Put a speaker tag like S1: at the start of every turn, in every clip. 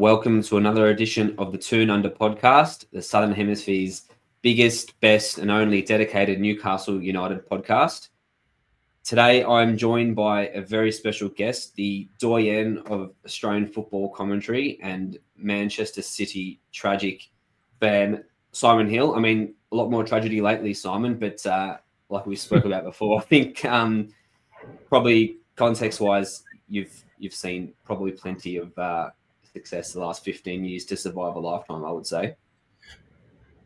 S1: Welcome to another edition of the Toon podcast, the Southern Hemisphere's biggest, best, and only dedicated Newcastle United podcast. Today, I'm joined by a very special guest, the doyen of Australian football commentary and Manchester City tragic fan, Simon Hill. I mean, a lot more tragedy lately, Simon, but like we spoke about before, I think probably context-wise, you've seen probably plenty of success the last 15 years to survive a lifetime, I would say.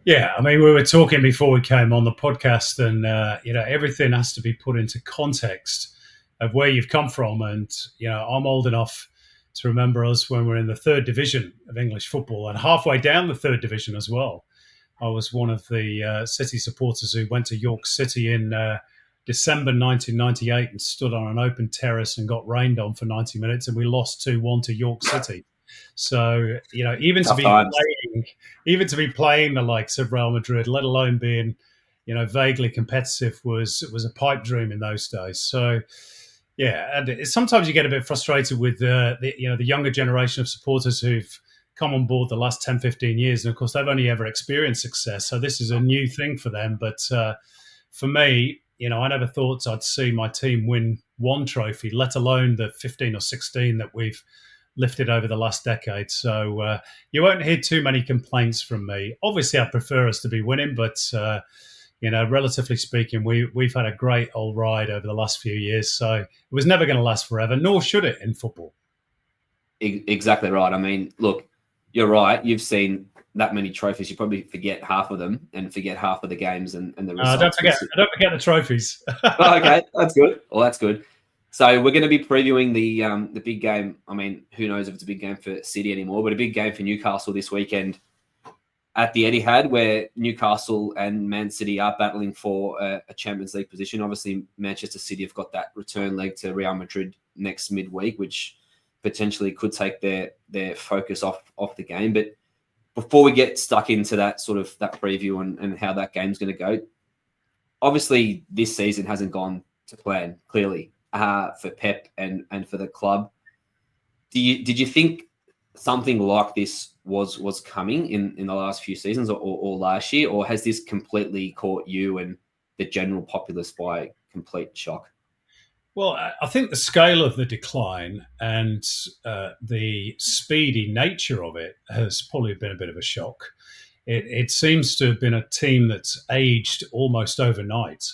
S2: Yeah, I mean, we were talking before we came on the podcast, and everything has to be put into context of where you've come from. And I'm old enough to remember us when we were in the third division of English football, and halfway down the third division as well. I was one of the City supporters who went to York City in December 1998 and stood on an open terrace and got rained on for 90 minutes, and we lost 2-1 to York City. So even to be playing the likes of Real Madrid, let alone being vaguely competitive, was a pipe dream in those days. So yeah, and sometimes you get a bit frustrated with the younger generation of supporters who've come on board the last 10, 15 years, and of course they've only ever experienced success. So this is a new thing for them. But for me, I never thought I'd see my team win one trophy, let alone the 15 or 16 that we've lifted over the last decade. So you won't hear too many complaints from me. Obviously, I prefer us to be winning, but relatively speaking, we've had a great old ride over the last few years. So it was never going to last forever, nor should it in football.
S1: Exactly right. I mean, look, you're right. You've seen that many trophies. You probably forget half of them and forget half of the games and the results.
S2: Don't forget the trophies.
S1: Oh, okay, that's good. Well, that's good. So we're going to be previewing the big game. I mean, who knows if it's a big game for City anymore, but a big game for Newcastle this weekend at the Eithad, where Newcastle and Man City are battling for a Champions League position. Obviously, Manchester City have got that return leg to Real Madrid next midweek, which potentially could take their focus off the game. But before we get stuck into that sort of that preview and how that game's going to go, obviously this season hasn't gone to plan, clearly. For Pep and for the club. Did you think something like this was coming in the last few seasons or last year, or has this completely caught you and the general populace by complete shock?
S2: Well, I think the scale of the decline and the speedy nature of it has probably been a bit of a shock. It seems to have been a team that's aged almost overnight.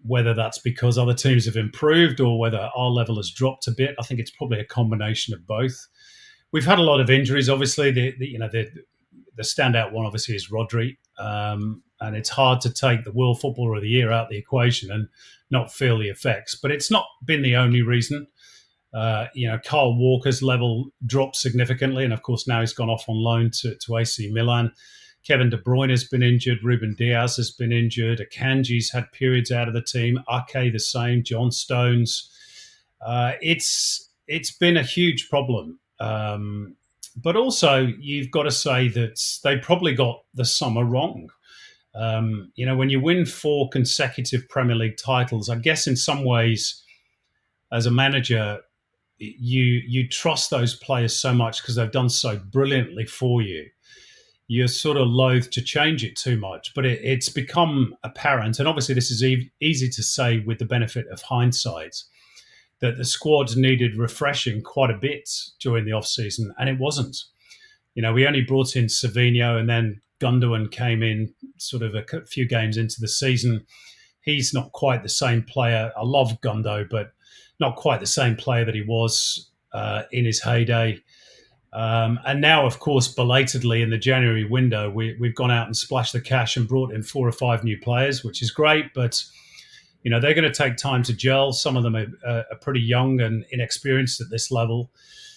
S2: Whether that's because other teams have improved or whether our level has dropped a bit, I think it's probably a combination of both. We've had a lot of injuries. Obviously, the standout one obviously is Rodri, and it's hard to take the World Footballer of the Year out of the equation and not feel the effects. But it's not been the only reason. Kyle Walker's level dropped significantly, and of course now he's gone off on loan to AC Milan. Kevin De Bruyne has been injured. Ruben Diaz has been injured. Akanji's had periods out of the team. Ake the same. John Stones. It's been a huge problem. But also, you've got to say that they probably got the summer wrong. When you win 4 consecutive Premier League titles, I guess in some ways, as a manager, you trust those players so much because they've done so brilliantly for you. You're sort of loath to change it too much, but it's become apparent, and obviously this is easy to say with the benefit of hindsight, that the squad needed refreshing quite a bit during the off-season, and it wasn't. We only brought in Savinho, and then Gundogan came in sort of a few games into the season. He's not quite the same player. I love Gundo, but not quite the same player that he was in his heyday. And now, of course, belatedly in the January window, we've gone out and splashed the cash and brought in 4 or 5 new players, which is great. But, they're going to take time to gel. Some of them are pretty young and inexperienced at this level.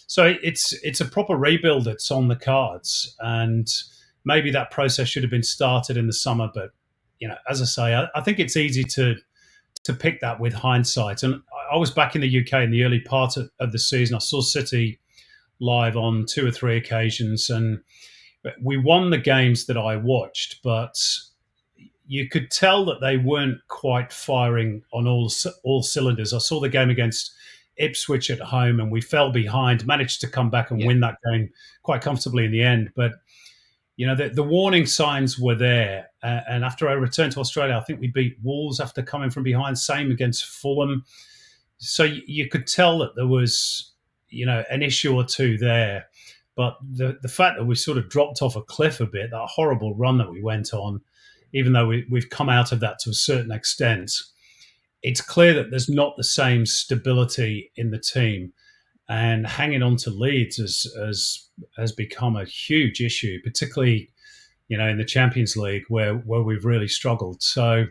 S2: So it's a proper rebuild that's on the cards. And maybe that process should have been started in the summer. But, as I say, I think it's easy to pick that with hindsight. And I was back in the UK in the early part of the season. I saw City live on 2 or 3 occasions, and we won the games that I watched, but you could tell that they weren't quite firing on all cylinders. I saw the game against Ipswich at home, and we fell behind, managed to come back and
S1: Yeah.
S2: win that game quite comfortably in the end. But the warning signs were there. And after I returned to Australia, I think we beat Wolves after coming from behind. Same against Fulham. So you could tell that there was, an issue or two there. But the fact that we sort of dropped off a cliff a bit, that horrible run that we went on, even though we've come out of that to a certain extent, it's clear that there's not the same stability in the team. And hanging on to leads has become a huge issue, particularly in the Champions League where we've really struggled. So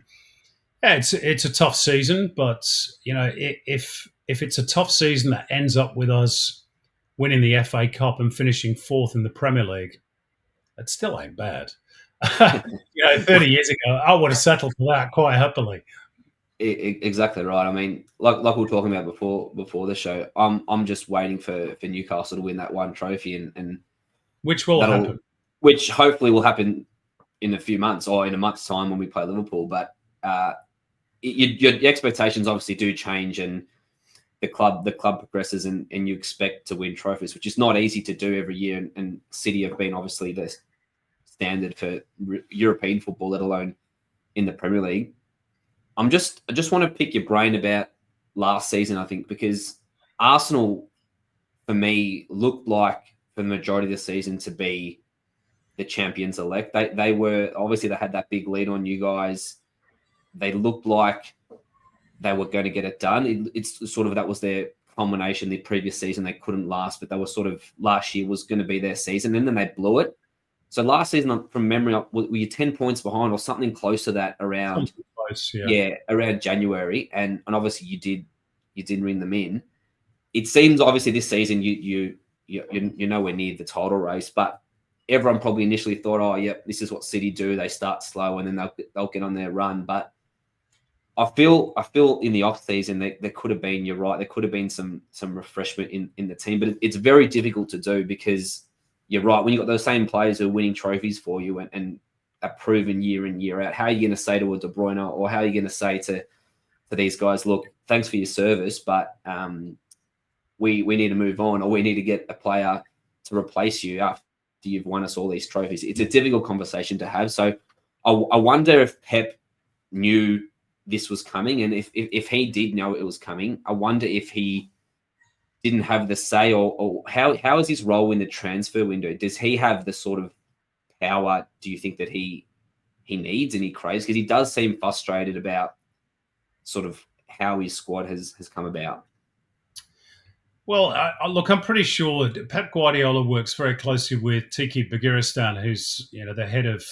S2: yeah, it's a tough season, but if it's a tough season that ends up with us winning the FA Cup and finishing fourth in the Premier League, that still ain't bad. 30 years ago, I would have settled for that quite happily.
S1: Exactly right. I mean, like we were talking about before the show, I'm just waiting for Newcastle to win that one trophy, and
S2: which will happen.
S1: Which hopefully will happen in a few months or in a month's time when we play Liverpool. But your expectations obviously do change, and the club progresses, and you expect to win trophies, which is not easy to do every year. And City have been obviously the standard for European football, let alone in the Premier League. I just want to pick your brain about last season, I think, because Arsenal, for me, looked like for the majority of the season to be the champions elect. They were, obviously they had that big lead on you guys. They looked like they were going to get it done. It's sort of, that was their culmination. The previous season they couldn't last, but they were sort of, last year was going to be their season, and then they blew it. So last season, from memory, were you 10 points behind or something close to that around?
S2: Close, yeah,
S1: around January, and obviously you did ring them in. It seems obviously this season you're nowhere near the title race, but everyone probably initially thought, oh, yep, this is what City do. They start slow and then they'll get on their run. But I feel in the off season there could have been, you're right, there could have been some refreshment in the team, but it's very difficult to do because you're right, when you've got those same players who are winning trophies for you and are proven year in, year out, how are you going to say to a De Bruyne, or how are you going to say to these guys, look, thanks for your service, but we need to move on, or we need to get a player to replace you after you've won us all these trophies? It's a difficult conversation to have. So I wonder if Pep knew this was coming, and if he did know it was coming, I wonder if he didn't have the say, or how is his role in the transfer window? Does he have the sort of power, do you think, that he needs and he craves? Because he does seem frustrated about sort of how his squad has come about.
S2: Well, look, I'm pretty sure Pep Guardiola works very closely with Tiki Begiristain, who's the head of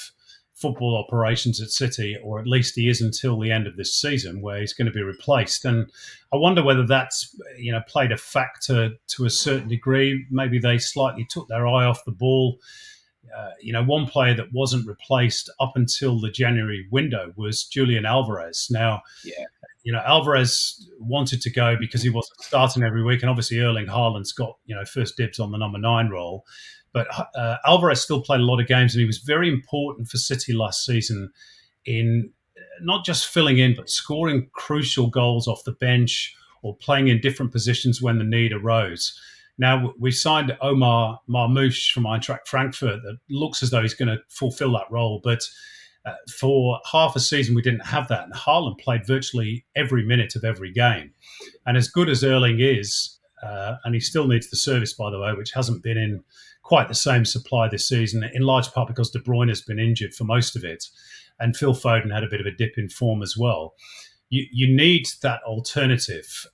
S2: football operations at City, or at least he is until the end of this season, where he's going to be replaced. And I wonder whether that's played a factor to a certain degree. Maybe they slightly took their eye off the ball. One player that wasn't replaced up until the January window was Julian Alvarez. Now, Alvarez wanted to go because he wasn't starting every week, and obviously Erling Haaland's got first dibs on the number 9 role. But Alvarez still played a lot of games, and he was very important for City last season in not just filling in, but scoring crucial goals off the bench or playing in different positions when the need arose. Now, we signed Omar Marmoush from Eintracht Frankfurt that looks as though he's going to fulfill that role. But for half a season, we didn't have that. And Haaland played virtually every minute of every game. And as good as Erling is, and he still needs the service, by the way, which hasn't been in quite the same supply this season, in large part because De Bruyne has been injured for most of it. And Phil Foden had a bit of a dip in form as well. You need that alternative.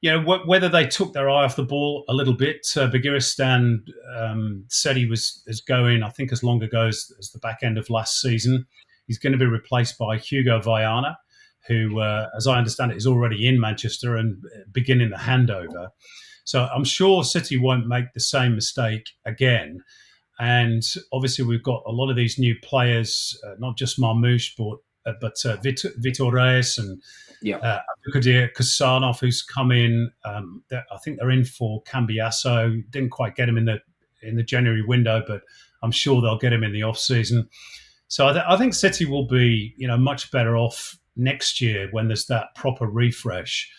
S2: Whether they took their eye off the ball a little bit, Begiristain said he was going, I think, as long ago as the back end of last season. He's going to be replaced by Hugo Viana, who, as I understand it, is already in Manchester and beginning the handover. So I'm sure City won't make the same mistake again. And obviously we've got a lot of these new players, not just Marmoush, but Vitor Reis and Abdulkadir Kusanov, who's come in. I think they're in for Cambiasso. Didn't quite get him in the January window, but I'm sure they'll get him in the off season. So I think City will be much better off next year when there's that proper refresh.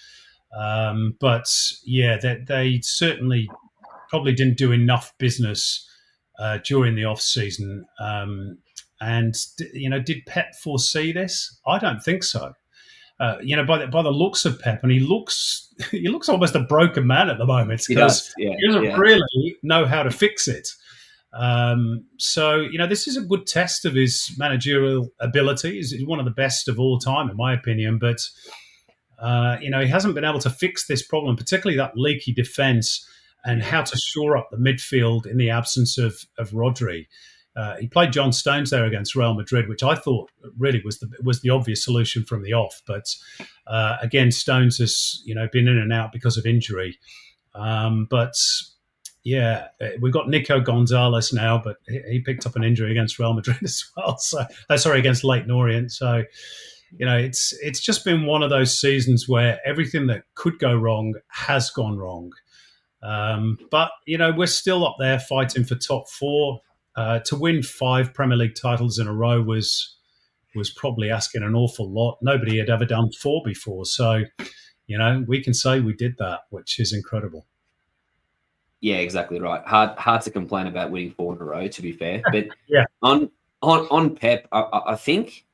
S2: But yeah, they certainly probably didn't do enough business during the off season. And did Pep foresee this? I don't think so. By the looks of Pep, and he looks he looks almost a broken man at the moment
S1: He
S2: because
S1: does. Yeah.
S2: he doesn't
S1: Yeah.
S2: really know how to fix it. So this is a good test of his managerial abilities. He's one of the best of all time, in my opinion. But he hasn't been able to fix this problem, particularly that leaky defence and how to shore up the midfield in the absence of Rodri. He played John Stones there against Real Madrid, which I thought really was the obvious solution from the off. But again, Stones has been in and out because of injury. But yeah, we've got Nico Gonzalez now, but he picked up an injury against Real Madrid as well. So against Leyton Orient. So it's just been one of those seasons where everything that could go wrong has gone wrong. But we're still up there fighting for top four. To win 5 Premier League titles in a row was probably asking an awful lot. Nobody had ever done 4 before, so we can say we did that, which is incredible.
S1: Yeah, exactly right. Hard to complain about winning 4 in a row, to be fair. But
S2: yeah,
S1: on Pep, I think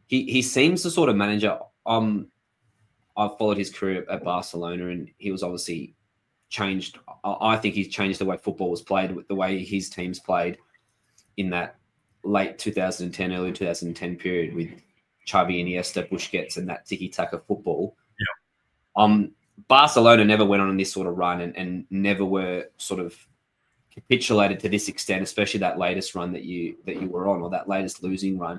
S1: he seems the sort of manager. I've followed his career at Barcelona, and he was obviously changed. I think he's changed the way football was played, with the way his teams played in that late 2010, early 2010 period with Xavi, Iniesta, Busquets, and that tiki-taka football.
S2: Yeah.
S1: Barcelona never went on this sort of run and never were sort of capitulated to this extent, especially that latest run that you were on, or that latest losing run.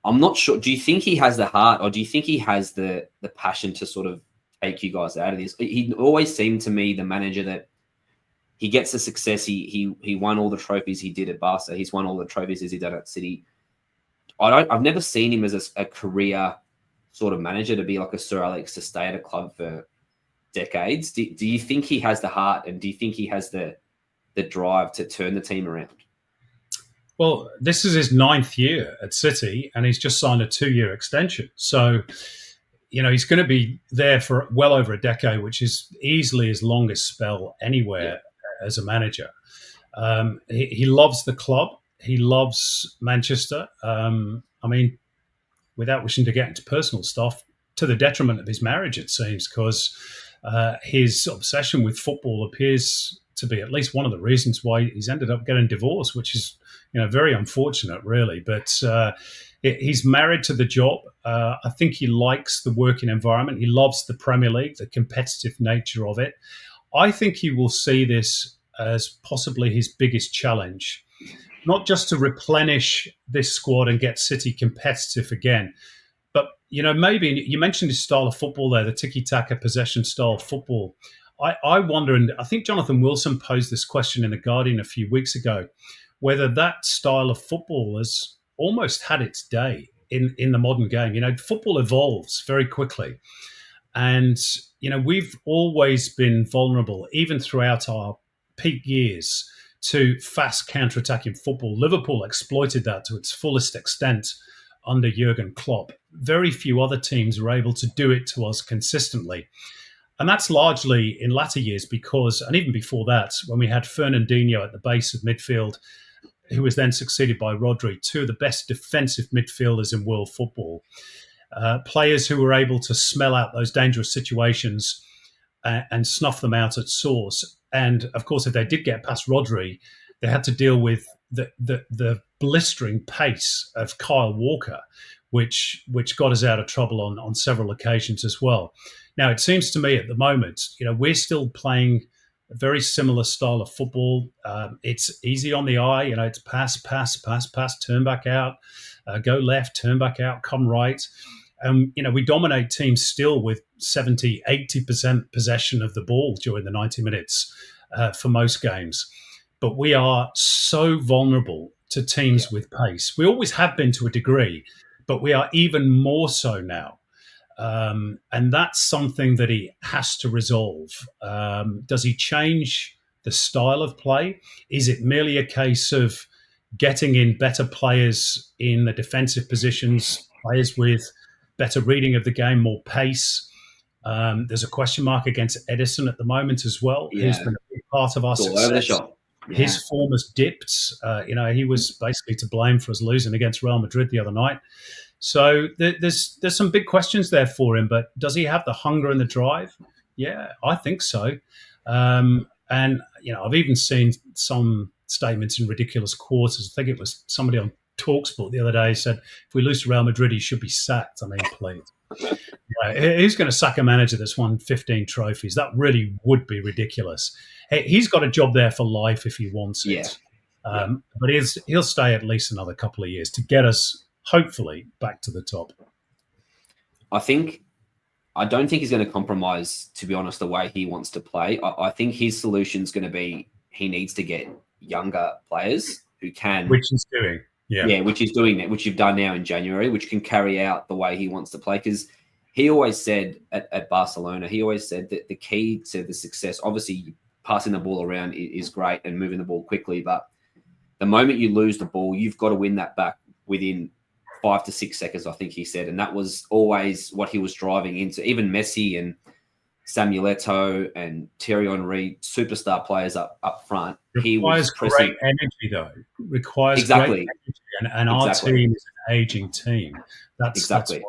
S1: I'm not sure. Do you think he has the heart, or do you think he has the passion to sort of take you guys out of this? He always seemed to me the manager that he gets the success. He won all the trophies he did at Barca. He's won all the trophies as he did at City. I've never seen him as a career sort of manager to be like a Sir Alex, to stay at a club for decades. Do you think he has the heart, and do you think he has the drive to turn the team around?
S2: Well, this is his 9th year at City, and he's just signed a 2-year extension. So, he's going to be there for well over a decade, which is easily his longest spell anywhere as a manager. He loves the club. He loves Manchester. Without wishing to get into personal stuff, to the detriment of his marriage, it seems, because his obsession with football appears to be at least one of the reasons why he's ended up getting divorced, which is very unfortunate, really. But he's married to the job. I think he likes the working environment. He loves the Premier League, the competitive nature of it. I think he will see this as possibly his biggest challenge, not just to replenish this squad and get City competitive again, but maybe you mentioned his style of football there, the tiki-taka possession style of football. I wonder, and I think Jonathan Wilson posed this question in The Guardian a few weeks ago, whether that style of football has almost had its day in the modern game. Football evolves very quickly. And, we've always been vulnerable, even throughout our peak years, to fast counter-attacking football. Liverpool exploited that to its fullest extent under Jurgen Klopp. Very few other teams were able to do it to us consistently. And that's largely in latter years because, and even before that, when we had Fernandinho at the base of midfield, who was then succeeded by Rodri, 2 of the best defensive midfielders in world football. Players who were able to smell out those dangerous situations and snuff them out at source. And of course, if they did get past Rodri, they had to deal with the blistering pace of Kyle Walker, which got us out of trouble on several occasions as well. Now, it seems to me at the moment, we're still playing a very similar style of football. It's easy on the eye. It's pass, turn back out, go left, turn back out, come right. We dominate teams still with 70, 80% possession of the ball during the 90 minutes for most games. But we are so vulnerable to teams with pace. We always have been to a degree, but we are even more so now. And that's something that he has to resolve. Does he change the style of play? Is it merely a case of getting in better players in the defensive positions, players with better reading of the game, more pace? There's a question mark against Edison at the moment as well, who's
S1: Yeah,
S2: been a big part of our
S1: it's all over the
S2: success.
S1: shop. Yeah,
S2: His form has dipped. He was basically to blame for us losing against Real Madrid the other night. So there's some big questions there for him. But does he have the hunger and the drive? Yeah, I think so. And I've even seen some statements in ridiculous quarters. I think it was somebody on Talksport the other day said, if we lose to Real Madrid, he should be sacked. I mean, please. Who's going to sack a manager that's won 15 trophies? That really would be ridiculous. He's got a job there for life if he wants
S1: yeah,
S2: it.
S1: yeah.
S2: But he'll stay at least another couple of years to get us, hopefully, back to the top.
S1: I don't think he's going to compromise, to be honest, the way he wants to play. I think his solution is going to be he needs to get younger players who can,
S2: which he's doing. Yeah,
S1: which he's doing that, which you've done now in January, which can carry out the way he wants to play. Because he always said at Barcelona, he always said that the key to the success, obviously, passing the ball around is great and moving the ball quickly, but the moment you lose the ball, you've got to win that back within 5 to 6 seconds, I think he said. And that was always what he was driving into. Even Messi and Samuel Eto'o and Thierry Henry, superstar players up front. He was pressing.
S2: Great energy, though. Requires
S1: Exactly.
S2: great energy. And our team is an aging team. That's what it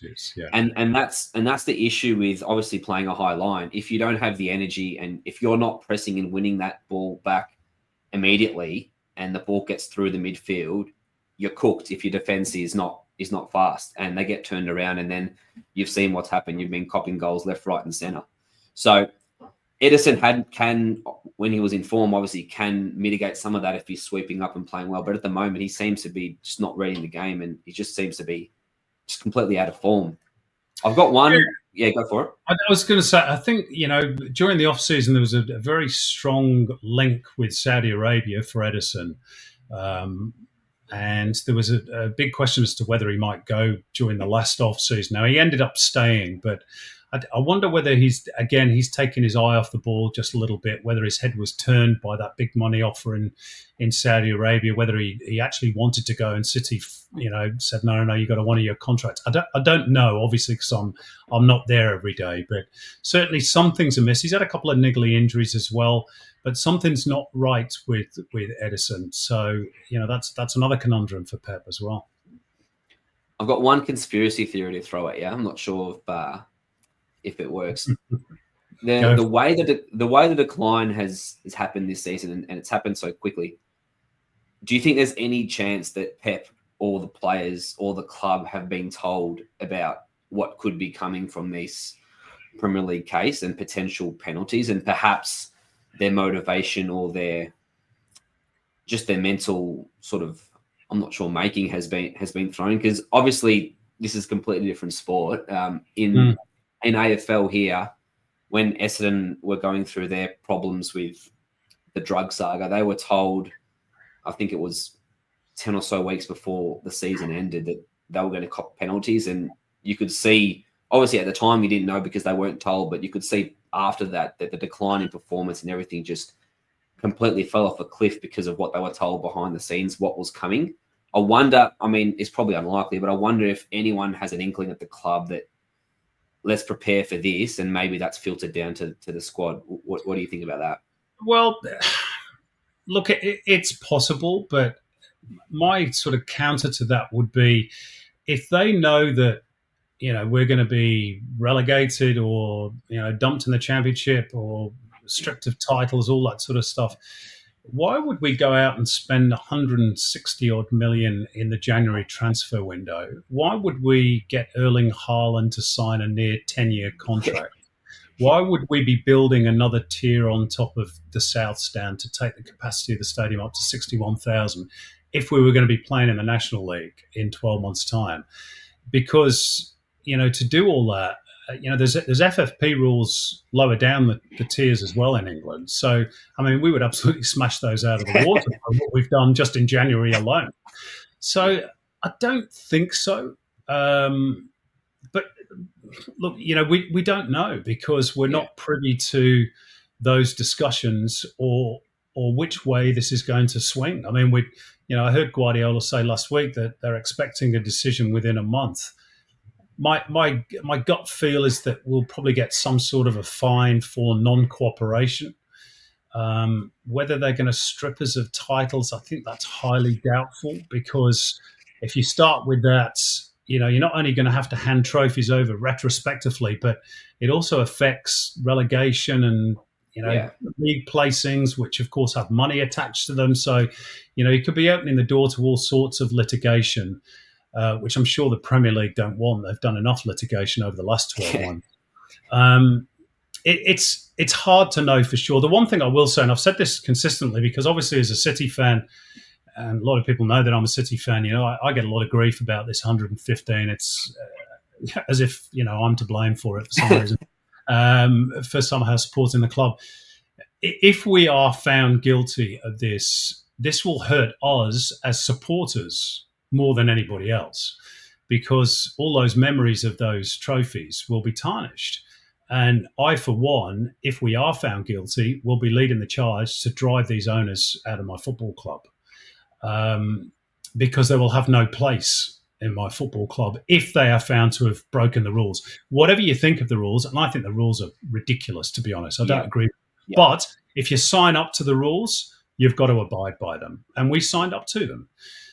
S2: is. Yeah.
S1: And that's the issue with obviously playing a high line. If you don't have the energy and if you're not pressing and winning that ball back immediately and the ball gets through the midfield, you're cooked if your defense is not fast and they get turned around, and then you've seen what's happened. You've been copping goals left, right, and center. So Edison can, when he was in form, obviously can mitigate some of that if he's sweeping up and playing well. But at the moment, he seems to be just not reading the game, and he just seems to be just completely out of form. I've got one. Yeah, go for it.
S2: I was going to say, I think, during the off-season, there was a very strong link with Saudi Arabia for Edison. And there was a big question as to whether he might go during the last off-season. Now, he ended up staying, but I wonder whether he's taken his eye off the ball just a little bit, whether his head was turned by that big money offer in Saudi Arabia, whether he actually wanted to go and City, said, no, you got to honour your contract. I don't know, obviously, because I'm not there every day, but certainly some things are missed. He's had a couple of niggly injuries as well, but something's not right with Edison. So, that's another conundrum for Pep as well.
S1: I've got one conspiracy theory to throw at you. I'm not sure if it works. The way the decline has happened this season, and it's happened so quickly, do you think there's any chance that Pep or the players or the club have been told about what could be coming from this Premier League case and potential penalties, and perhaps their motivation or their mental sort of, I'm not sure, making has been thrown? Because obviously this is a completely different sport. In AFL here, when Essendon were going through their problems with the drug saga, they were told, I think it was 10 or so weeks before the season ended, that they were going to cop penalties. And you could see, obviously at the time you didn't know because they weren't told, but you could see after that the decline in performance and everything just completely fell off a cliff because of what they were told behind the scenes, what was coming. I wonder, I mean, it's probably unlikely, but I wonder if anyone has an inkling at the club that let's prepare for this, and maybe that's filtered down to the squad. What do you think about that?
S2: Well, look, it's possible, but my sort of counter to that would be if they know that, we're going to be relegated or, dumped in the championship or stripped of titles, all that sort of stuff, why would we go out and spend 160 odd million in the January transfer window? Why would we get Erling Haaland to sign a near 10-year contract? Why would we be building another tier on top of the South Stand to take the capacity of the stadium up to 61,000 if we were going to be playing in the National League in 12 months' time? Because, to do all that, there's FFP rules lower down the tiers as well in England. So, I mean, we would absolutely smash those out of the water by what we've done just in January alone. So I don't think so. But look, we don't know because we're not privy to those discussions or which way this is going to swing. I mean, I heard Guardiola say last week that they're expecting a decision within a month. my gut feel is that we'll probably get some sort of a fine for non-cooperation. Whether they're going to strip us of titles, I think that's highly doubtful, because if you start with that, you're not only going to have to hand trophies over retrospectively, but it also affects relegation and
S1: Yeah.
S2: league placings, which of course have money attached to them. So, you could be opening the door to all sorts of litigation, which I'm sure the Premier League don't want. They've done enough litigation over the last 12
S1: Yeah.
S2: months. It's hard to know for sure. The one thing I will say, and I've said this consistently, because obviously as a City fan, and a lot of people know that I'm a City fan, I get a lot of grief about this 115. It's as if I'm to blame for it for some reason, for somehow supporting the club. If we are found guilty of this will hurt us as supporters more than anybody else, because all those memories of those trophies will be tarnished. And I, for one, if we are found guilty, will be leading the charge to drive these owners out of my football club, because they will have no place in my football club if they are found to have broken the rules. Whatever you think of the rules, and I think the rules are ridiculous, to be honest. I don't agree.
S1: Yeah.
S2: But if you sign up to the rules, you've got to abide by them. And we signed up to them.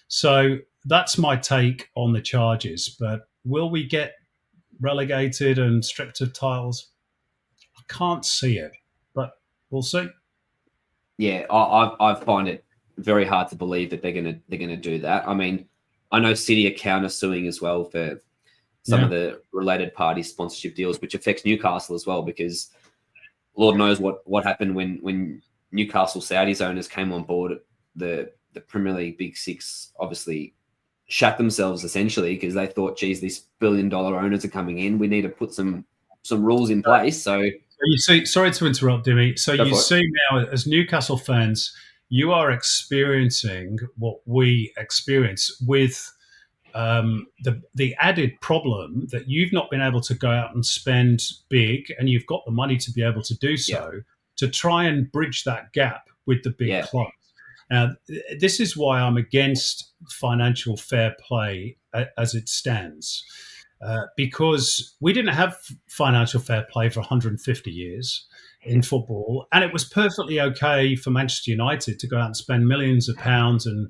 S2: So that's my take on the charges. But will we get relegated and stripped of titles? I can't see it, but we'll see.
S1: Yeah, I find it very hard to believe that they're gonna do that. I mean, I know City are counter-suing as well for some of the related party sponsorship deals, which affects Newcastle as well, because Lord knows what happened when Newcastle Saudis owners came on board. The Premier League Big Six obviously shat themselves essentially, because they thought, geez, these billion-dollar owners are coming in. We need to put some rules in place. So
S2: you see, sorry to interrupt, Dimi. So you see now, as Newcastle fans, you are experiencing what we experience with the added problem that you've not been able to go out and spend big, and you've got the money to be able to do so, to try and bridge that gap with the big clubs. Now, this is why I'm against financial fair play as it stands, because we didn't have financial fair play for 150 years in football, and it was perfectly okay for Manchester United to go out and spend millions of pounds and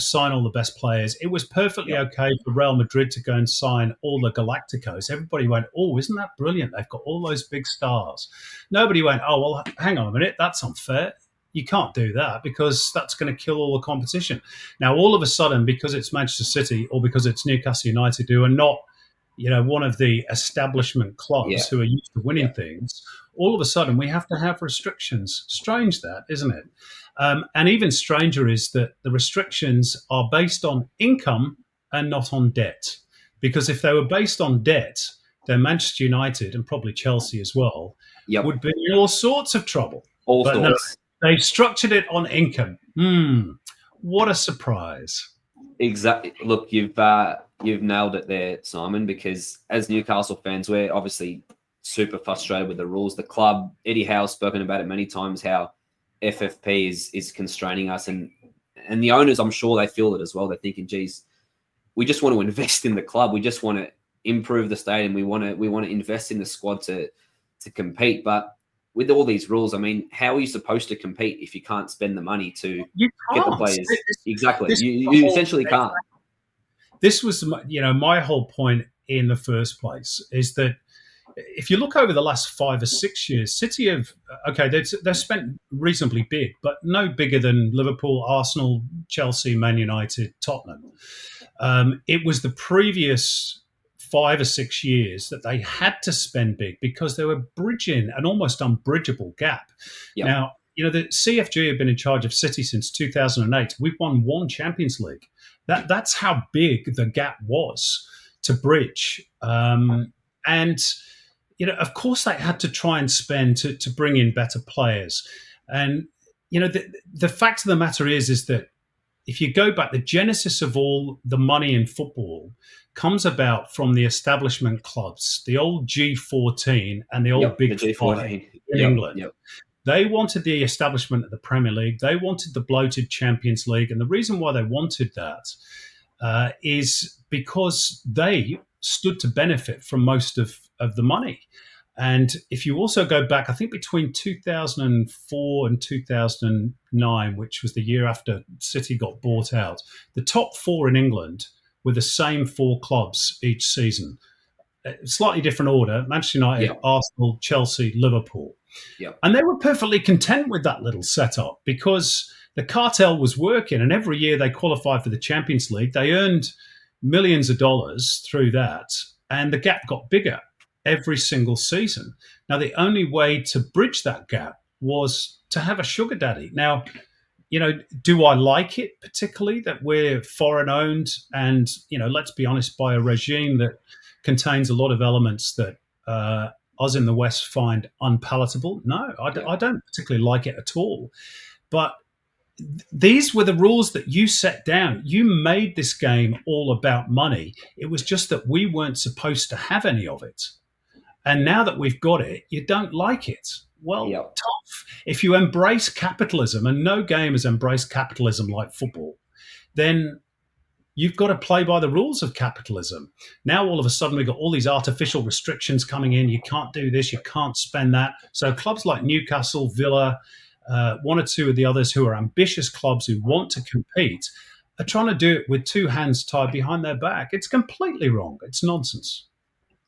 S2: sign all the best players. It was perfectly okay for Real Madrid to go and sign all the Galacticos. Everybody went, "Oh, isn't that brilliant? They've got all those big stars." Nobody went, "Oh, well, hang on a minute, that's unfair. You can't do that, because that's going to kill all the competition." Now, all of a sudden, because it's Manchester City or because it's Newcastle United, who are not, one of the establishment clubs who are used to winning things, all of a sudden we have to have restrictions. Strange that, isn't it? And even stranger is that the restrictions are based on income and not on debt. Because if they were based on debt, then Manchester United, and probably Chelsea as well, would be in all sorts of trouble.
S1: All sorts.
S2: No, they've structured it on income. What a surprise.
S1: Exactly. Look, you've nailed it there, Simon, because as Newcastle fans, we're obviously super frustrated with the rules. The club, Eddie Howe's spoken about it many times, how FFP is constraining us, and the owners, I'm sure they feel it as well. They're thinking, geez, we just want to invest in the club. We just want to improve the stadium. We want to invest in the squad to compete. But with all these rules, I mean, how are you supposed to compete if you can't spend the money to get the players? Exactly. You essentially can't.
S2: This was, my whole point in the first place, is that if you look over the last 5 or 6 years, City have, they've spent reasonably big, but no bigger than Liverpool, Arsenal, Chelsea, Man United, Tottenham. It was the previous 5 or 6 years that they had to spend big, because they were bridging an almost unbridgeable gap. Now, the CFG have been in charge of City since 2008. We've won 1 Champions League. That's how big the gap was to bridge. And of course, they had to try and spend to bring in better players. And the fact of the matter is that if you go back, the genesis of all the money in football comes about from the establishment clubs, the old G14 and the old Big Five in England. They wanted the establishment of the Premier League. They wanted the bloated Champions League. And the reason why they wanted that is because they stood to benefit from most of the money. And if you also go back, I think between 2004 and 2009, which was the year after City got bought out, the top four in England were the same four clubs each season. Slightly different order: Manchester United,
S1: Yeah.
S2: Arsenal, Chelsea, Liverpool.
S1: Yeah.
S2: And they were perfectly content with that little setup because the cartel was working. And every year they qualified for the Champions League. They earned millions of dollars through that. And the gap got bigger every single season. Now, the only way to bridge that gap was to have a sugar daddy. Now, do I like it particularly that we're foreign owned and, let's be honest, by a regime that contains a lot of elements that us in the West find unpalatable? No, I don't particularly like it at all. But these were the rules that you set down. You made this game all about money. It was just that we weren't supposed to have any of it. And now that we've got it, you don't like it. Well, tough. If you embrace capitalism, and no game has embraced capitalism like football, then you've got to play by the rules of capitalism. Now, all of a sudden, we've got all these artificial restrictions coming in. You can't do this, you can't spend that. So clubs like Newcastle, Villa, one or two of the others who are ambitious clubs who want to compete are trying to do it with two hands tied behind their back. It's completely wrong. It's nonsense.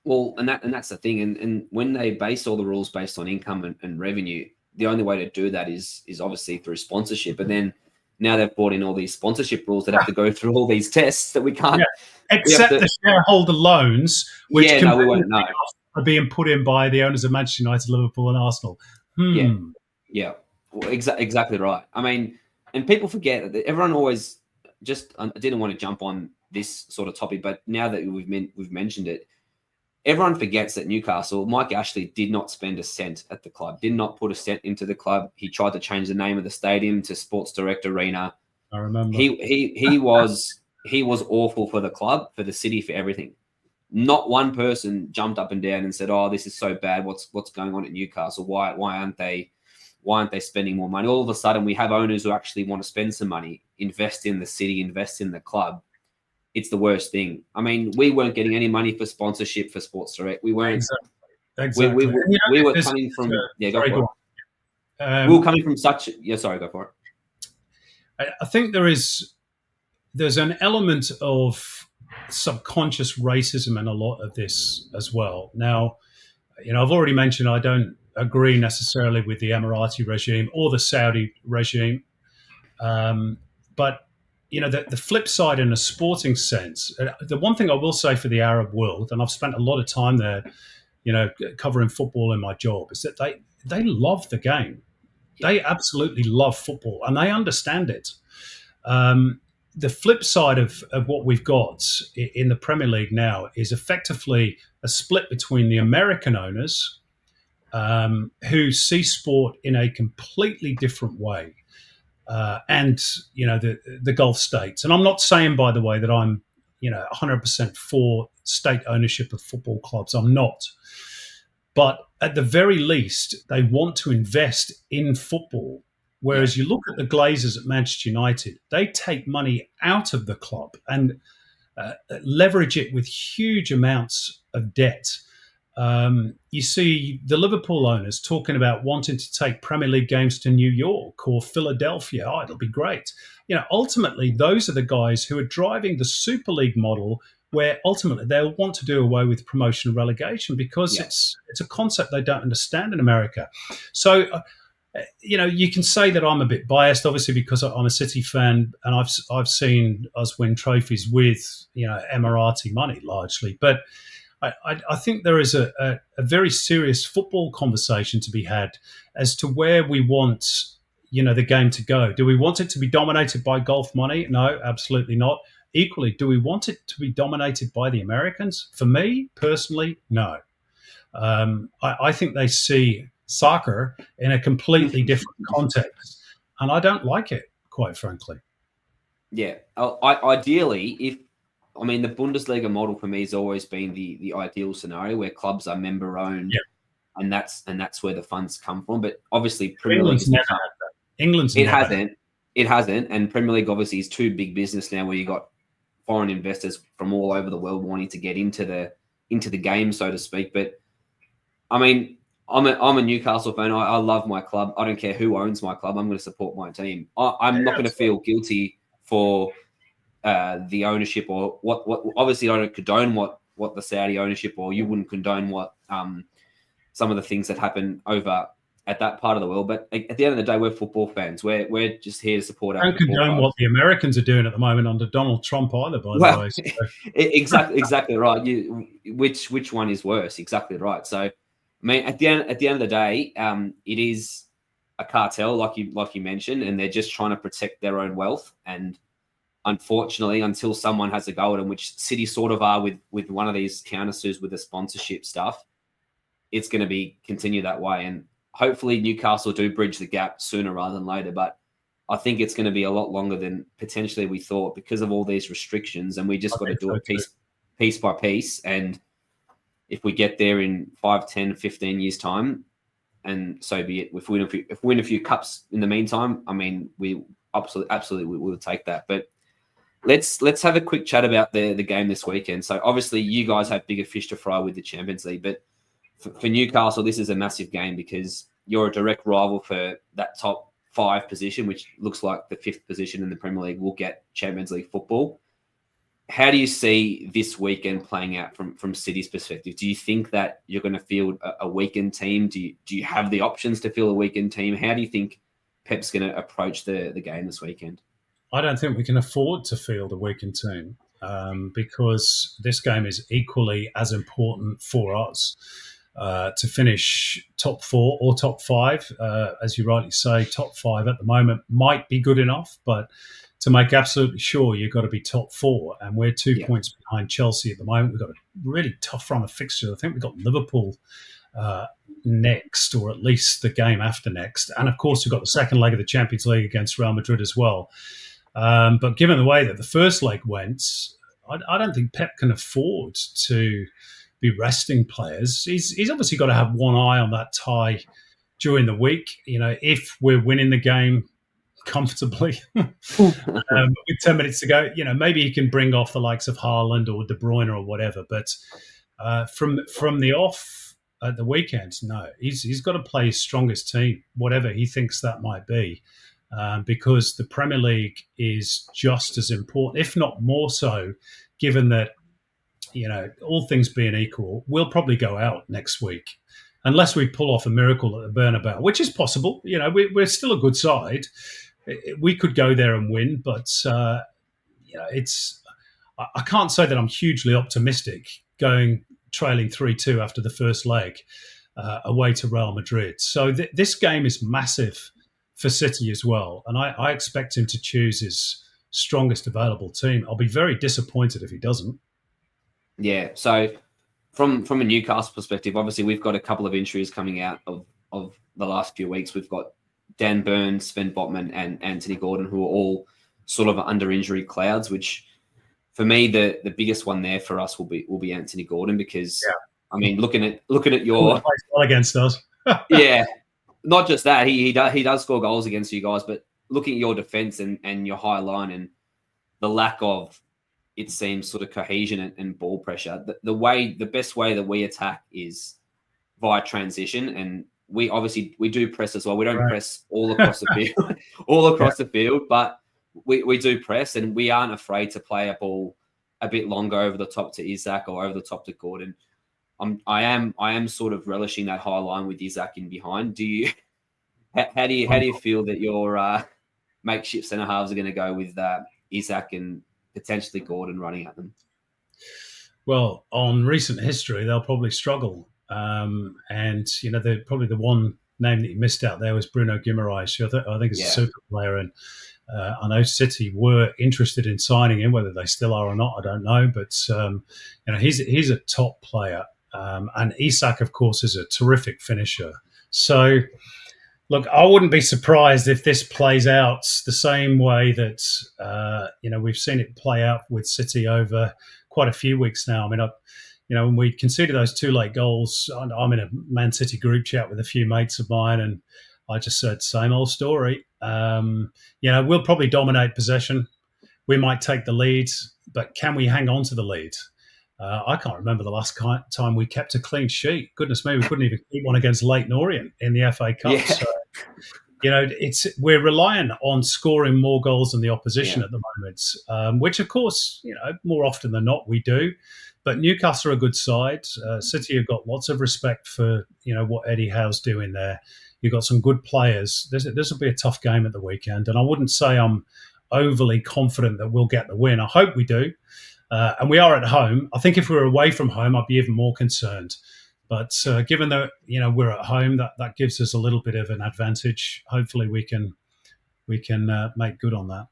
S1: Well, and that's the thing. And when they base all the rules based on income and revenue, the only way to do that is obviously through sponsorship. And then now they've brought in all these sponsorship rules that have to go through all these tests that we can't.
S2: Yeah. Except the shareholder loans, which
S1: we won't know,
S2: are being put in by the owners of Manchester United, Liverpool, and Arsenal.
S1: Yeah. Well, exactly right. I mean, and people forget that everyone always I didn't want to jump on this sort of topic, but now that we've mentioned it, everyone forgets that Newcastle, Mike Ashley did not spend a cent at the club, did not put a cent into the club. He tried to change the name of the stadium to Sports Direct Arena.
S2: I remember.
S1: He was awful for the club, for the city, for everything. Not one person jumped up and down and said, "Oh, this is so bad. What's going on at Newcastle? Why aren't they spending more money?" All of a sudden, we have owners who actually want to spend some money, invest in the city, invest in the club. It's the worst thing. I mean, we weren't getting any money for sponsorship for Sports Direct. We weren't.
S2: Exactly.
S1: We were coming from. Go for it. We were coming from such. Sorry, go for
S2: it. I think there's an element of subconscious racism in a lot of this as well. Now, I've already mentioned I don't agree necessarily with the Emirati regime or the Saudi regime, but the flip side in a sporting sense, the one thing I will say for the Arab world, and I've spent a lot of time there, covering football in my job, is that they love the game. They absolutely love football and they understand it. The flip side of what we've got in the Premier League now is effectively a split between the American owners who see sport in a completely different way. And the Gulf states, and I'm not saying, by the way, that I'm 100% for state ownership of football clubs. I'm not, but at the very least, they want to invest in football. Whereas you look at the Glazers at Manchester United, they take money out of the club and leverage it with huge amounts of debt. You see the Liverpool owners talking about wanting to take Premier League games to New York or Philadelphia. Oh, it'll be great. Ultimately, those are the guys who are driving the Super League model, where ultimately they'll want to do away with promotion and relegation because it's a concept they don't understand in America. So, you can say that I'm a bit biased, obviously, because I'm a City fan and I've seen us win trophies with Emirati money largely, but I think there is a very serious football conversation to be had as to where we want, the game to go. Do we want it to be dominated by Gulf money? No, absolutely not. Equally, do we want it to be dominated by the Americans? For me, personally, no. I think they see soccer in a completely different context, and I don't like it, quite frankly.
S1: Yeah. Ideally, the Bundesliga model for me has always been the ideal scenario where clubs are member owned, and that's where the funds come from. But obviously, Premier League
S2: England's
S1: it hasn't, and Premier League obviously is too big business now, where you got foreign investors from all over the world wanting to get into the game, so to speak. But I mean, I'm a Newcastle fan. I love my club. I don't care who owns my club. I'm going to support my team. I'm not going to feel guilty for the ownership or what. Obviously, I don't condone what the Saudi ownership, or you wouldn't condone what some of the things that happen over at that part of the world. But at the end of the day, we're football fans. We're just here to support our
S2: Don't
S1: football
S2: condone
S1: clubs.
S2: what the Americans are doing at the moment under Donald Trump either, by the way. So.
S1: Exactly right. Which one is worse? Exactly right. So, I mean, at the end of the day, it is a cartel, like you mentioned, and they're just trying to protect their own wealth. And unfortunately, until someone has a go at them, which City sort of are with one of these countersues with the sponsorship stuff, it's going to continue that way. And hopefully Newcastle do bridge the gap sooner rather than later. But I think it's going to be a lot longer than potentially we thought because of all these restrictions. And we just got to do it piece by piece. And if we get there in 5, 10, 15 years' time, and so be it. If we win a few cups in the meantime, I mean, we absolutely we will take that. But let's have a quick chat about the game this weekend. So obviously you guys have bigger fish to fry with the Champions League, but for Newcastle, this is a massive game because you're a direct rival for that top 5 position, which looks like the 5th position in the Premier League will get Champions League football. How do you see this weekend playing out from City's perspective? Do you think that you're going to field a weakened team? Do you have the options to field a weakened team? How do you think Pep's going to approach the game this weekend?
S2: I don't think we can afford to field a weakened team because this game is equally as important for us. To finish top 4 or top 5, as you rightly say, top 5 at the moment might be good enough, but to make absolutely sure, you've got to be top 4, and we're 2 points behind Chelsea at the moment. We've got a really tough run of fixtures. I think we've got Liverpool next, or at least the game after next, and of course we've got the second leg of the Champions League against Real Madrid as well. But given the way that the first leg went, I don't think Pep can afford to be resting players. He's obviously got to have one eye on that tie during the week. You know, if we're winning the game comfortably with 10 minutes to go, you know, maybe he can bring off the likes of Haaland or De Bruyne or whatever. But from the off at the weekend, no, he's got to play his strongest team, whatever he thinks that might be, because the Premier League is just as important, if not more so, given that, you know, all things being equal, we'll probably go out next week unless we pull off a miracle at the Bernabeu, which is possible. You know, we're still a good side. We could go there and win, but you know, I can't say that I'm hugely optimistic going trailing 3-2 after the first leg away to Real Madrid. So this game is massive for City as well, and I expect him to choose his strongest available team. I'll be very disappointed if he doesn't.
S1: Yeah, so from a Newcastle perspective, obviously we've got a couple of injuries coming out of the last few weeks. We've got Dan Burns, Sven Botman, and Anthony Gordon, who are all sort of under injury clouds. Which, for me, the biggest one there for us will be Anthony Gordon because, I mean, looking at your
S2: against us,
S1: yeah, not just that he does score goals against you guys, but looking at your defense and your high line and the lack of, it seems, sort of cohesion and ball pressure. The best way that we attack is via transition, and we do press as well. We don't press all across the field, the field, but we do press, and we aren't afraid to play a ball a bit longer over the top to Isak or over the top to Gordon. I am sort of relishing that high line with Isak in behind. Do you? How do you feel that your makeshift centre halves are going to go with Isak and potentially Gordon running at them?
S2: Well, on recent history, they'll probably struggle. And, you know, probably the one name that you missed out there was Bruno Guimaraes, who I think is a super player. And I know City were interested in signing him. Whether they still are or not, I don't know. But, you know, he's a top player. And Isak, of course, is a terrific finisher. So, look, I wouldn't be surprised if this plays out the same way that, you know, we've seen it play out with City over quite a few weeks now. I mean, you know, when we conceded those 2 late goals, I'm in a Man City group chat with a few mates of mine, and I just said, same old story. You know, we'll probably dominate possession. We might take the lead but can we hang on to the lead? I can't remember the last time we kept a clean sheet. Goodness me, we couldn't even keep one against Leighton Orient in the FA Cup.
S1: Yeah.
S2: So, we're reliant on scoring more goals than the opposition
S1: Yeah.
S2: at the moment, which, of course, more often than not we do. But Newcastle are a good side. City have got lots of respect for what Eddie Howe's doing there. You've got some good players. This will be a tough game at the weekend, and I wouldn't say I'm overly confident that we'll get the win. I hope we do. And we are at home. I think if we were away from home, I'd be even more concerned. But given that we're at home, that gives us a little bit of an advantage. Hopefully, we can make good on that.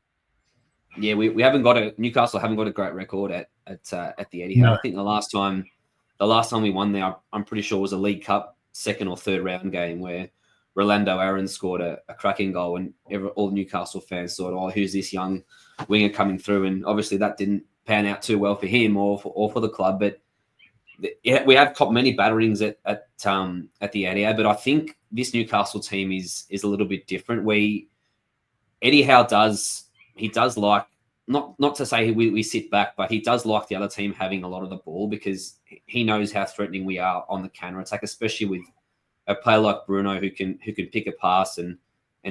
S1: Yeah, we haven't got Newcastle haven't got a great record at the Eithad.
S2: No.
S1: I think the last time we won there, I'm pretty sure was a League Cup second or third round game where Rolando Aaron scored a cracking goal, and all Newcastle fans thought, "Oh, who's this young winger coming through?" And obviously that didn't pan out too well for him or for the club. But we have caught many batterings at the Eithad. But I think this Newcastle team is a little bit different. Eddie Howe does like, not to say we sit back, but he does like the other team having a lot of the ball because he knows how threatening we are on the counter attack, especially with a player like Bruno who can pick a pass and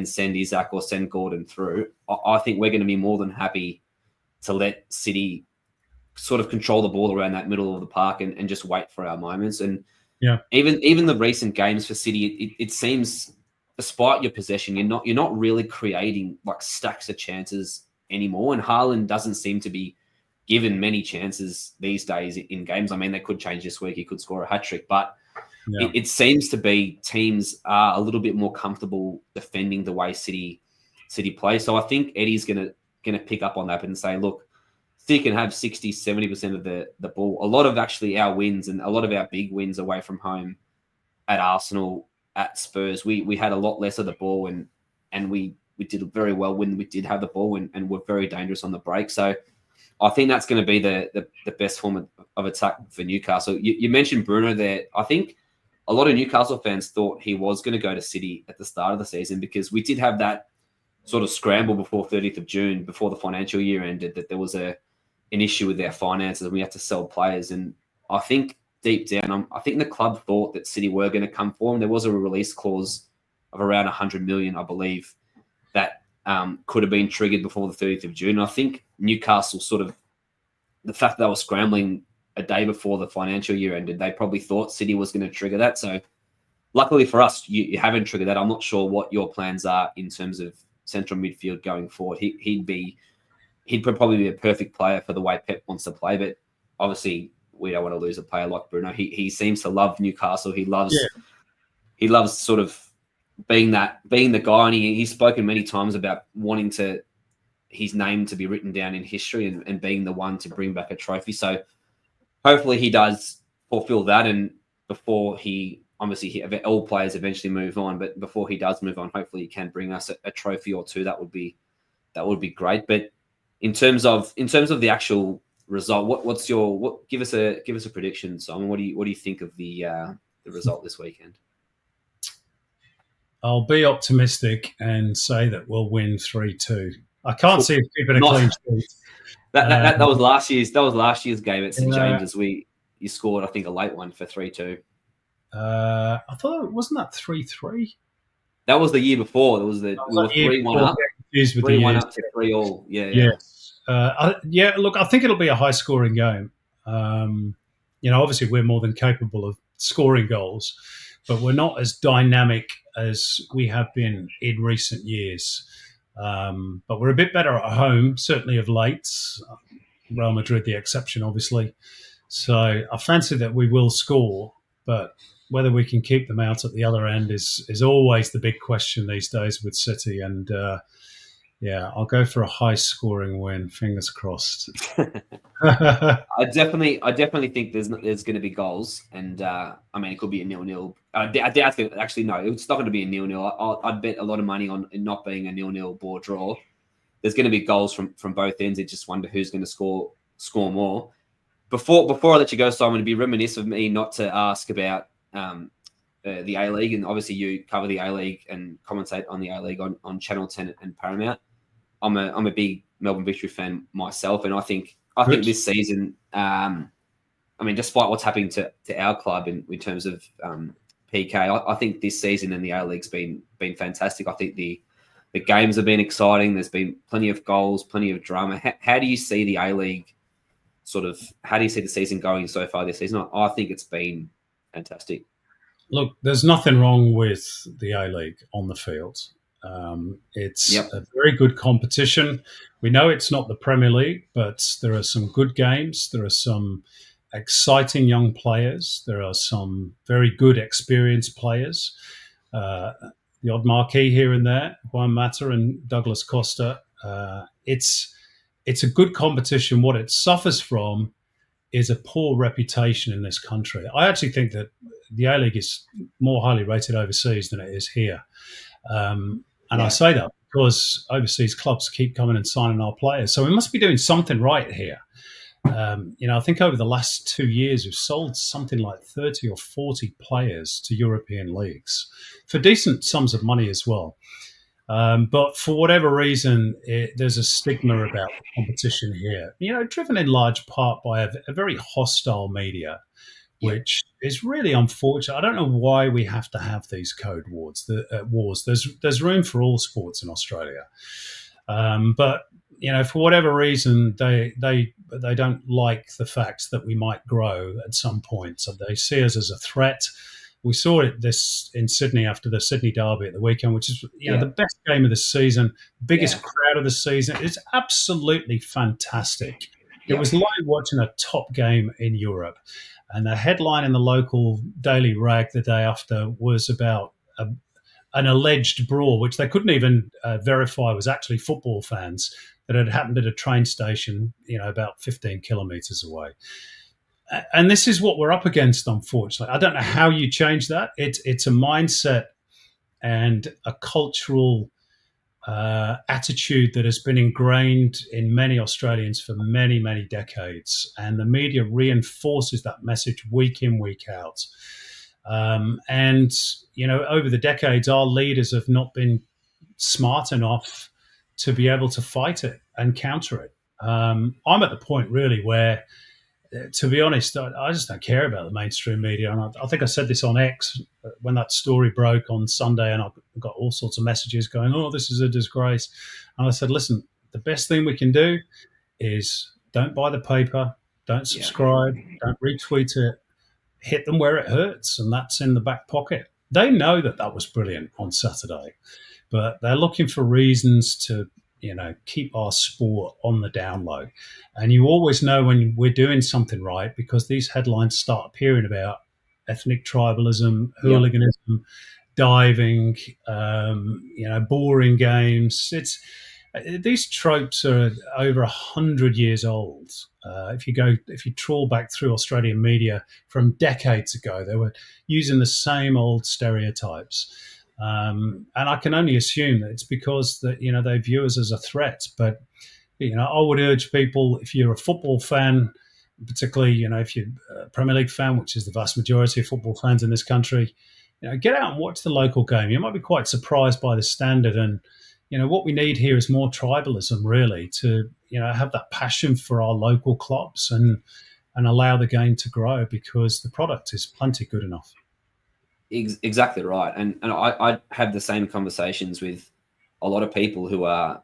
S1: send Isaac or send Gordon through. I think we're going to be more than happy to let City sort of control the ball around that middle of the park and just wait for our moments. And even the recent games for City, it seems, despite your possession, you're not really creating like stacks of chances anymore. And Haaland doesn't seem to be given many chances these days in games. I mean, they could change this week. He could score a hat-trick, but it seems to be teams are a little bit more comfortable defending the way City play. So I think Eddie's going to pick up on that and say, look, City can have 60, 70% of the ball. A lot of actually our wins and a lot of our big wins away from home at Arsenal, at Spurs, we had a lot less of the ball and we did very well when we did have the ball and were very dangerous on the break. So I think that's going to be the best form of attack for Newcastle. You mentioned Bruno there. I think a lot of Newcastle fans thought he was going to go to City at the start of the season because we did have that sort of scramble before 30th of June, before the financial year ended, that there was an issue with their finances and we had to sell players. And I think deep down, I think the club thought that City were going to come for him. There was a release clause of around 100 million, I believe, that could have been triggered before the 30th of June. I think Newcastle the fact that they were scrambling a day before the financial year ended, they probably thought City was going to trigger that. So luckily for us, you haven't triggered that. I'm not sure what your plans are in terms of central midfield going forward. He'd probably be a perfect player for the way Pep wants to play, but obviously we don't want to lose a player like Bruno. He seems to love Newcastle. He loves sort of being the guy, and he's spoken many times about wanting his name to be written down in history and being the one to bring back a trophy. So hopefully he does fulfill that, and before all players eventually move on, but before he does move on, hopefully he can bring us a trophy or two. That would be great. But in terms of the actual result, give us a prediction, Simon. What do you think of the result this weekend?
S2: I'll be optimistic and say that we'll win 3-2. I can't see us keeping a clean sheet.
S1: That was last year's game at St James's. You scored, I think, a late one for 3-2.
S2: I thought, wasn't that 3-3?
S1: That was the year before. It was we were 3-1 up. 3-1 up to 3-all. Yeah.
S2: Look, I think it'll be a high-scoring game. Obviously we're more than capable of scoring goals, but we're not as dynamic as we have been in recent years. But we're a bit better at home, certainly of late. Real Madrid the exception, obviously. So I fancy that we will score, but whether we can keep them out at the other end is always the big question these days with City. And I'll go for a high-scoring win. Fingers crossed.
S1: I definitely think there's going to be goals, and it could be a 0-0. I think actually no, it's not going to be a 0-0. I'd bet a lot of money on it not being a 0-0 ball draw. There's going to be goals from both ends. I just wonder who's going to score more. Before I let you go, Simon, it'd be reminiscent of me not to ask about the A-League, and obviously you cover the A-League and commentate on the A-League on Channel 10 and Paramount. I'm a big Melbourne Victory fan myself, and I think I think this season, I mean, despite what's happening to our club in terms of PK, I think this season in the A-League's been fantastic. I think the games have been exciting. There's been plenty of goals, plenty of drama. How do you see the A-League how do you see the season going so far this season? I think it's been fantastic.
S2: Look, there's nothing wrong with the A-League on the field. It's a very good competition. We know it's not the Premier League, but there are some good games. There are some exciting young players. There are some very good experienced players. The odd marquee here and there, Juan Mata and Douglas Costa. It's a good competition. What it suffers from is a poor reputation in this country. I actually think that the A-League is more highly rated overseas than it is here. I say that because overseas clubs keep coming and signing our players. So we must be doing something right here. I think over the last 2 years, we've sold something like 30 or 40 players to European leagues for decent sums of money as well. But for whatever reason, there's a stigma about competition here, driven in large part by a very hostile media, which is really unfortunate. I don't know why we have to have these code wars. There's room for all sports in Australia, but for whatever reason, they don't like the fact that we might grow at some point. So they see us as a threat. We saw it in Sydney after the Sydney Derby at the weekend, which is the best game of the season, biggest crowd of the season. It's absolutely fantastic. It was like watching a top game in Europe. And the headline in the local Daily Rag the day after was about an alleged brawl, which they couldn't even verify was actually football fans, that had happened at a train station, about 15 kilometres away. And this is what we're up against, unfortunately. I don't know how you change that. It's a mindset and a cultural attitude that has been ingrained in many Australians for many, many decades. And the media reinforces that message week in, week out. Over the decades, our leaders have not been smart enough to be able to fight it and counter it. I'm at the point really where, to be honest, I just don't care about the mainstream media. And I think I said this on X when that story broke on Sunday, and I got all sorts of messages going, "Oh, this is a disgrace." And I said, listen, the best thing we can do is don't buy the paper, don't subscribe, don't retweet it, hit them where it hurts. And that's in the back pocket. They know that was brilliant on Saturday, but they're looking for reasons to keep our sport on the down low. And you always know when we're doing something right because these headlines start appearing about ethnic tribalism, hooliganism, diving, boring games. These tropes are over 100 years old. If you trawl back through Australian media from decades ago, they were using the same old stereotypes. And I can only assume that it's because that they view us as a threat. But I would urge people, if you're a football fan, particularly if you're a Premier League fan, which is the vast majority of football fans in this country, get out and watch the local game. You might be quite surprised by the standard. And what we need here is more tribalism, really, to have that passion for our local clubs and allow the game to grow because the product is plenty good enough.
S1: Exactly right. And I have the same conversations with a lot of people who are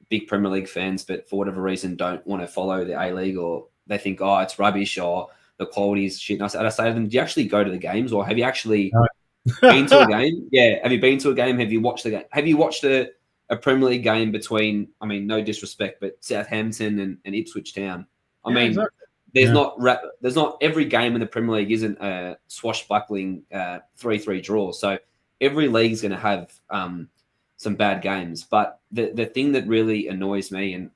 S1: big Premier League fans, but for whatever reason don't want to follow the A-League, or they think, oh, it's rubbish or the quality is shit. And I say to them, do you actually go to the games, or have you actually been to a game? Yeah. Have you been to a game? Have you watched the game? Have you watched a Premier League game between, I mean, no disrespect, but Southampton and Ipswich Town? I mean, exactly. There's not every game in the Premier League isn't a swashbuckling 3-3 draw. So every league is going to have some bad games. But the thing that really annoys me, and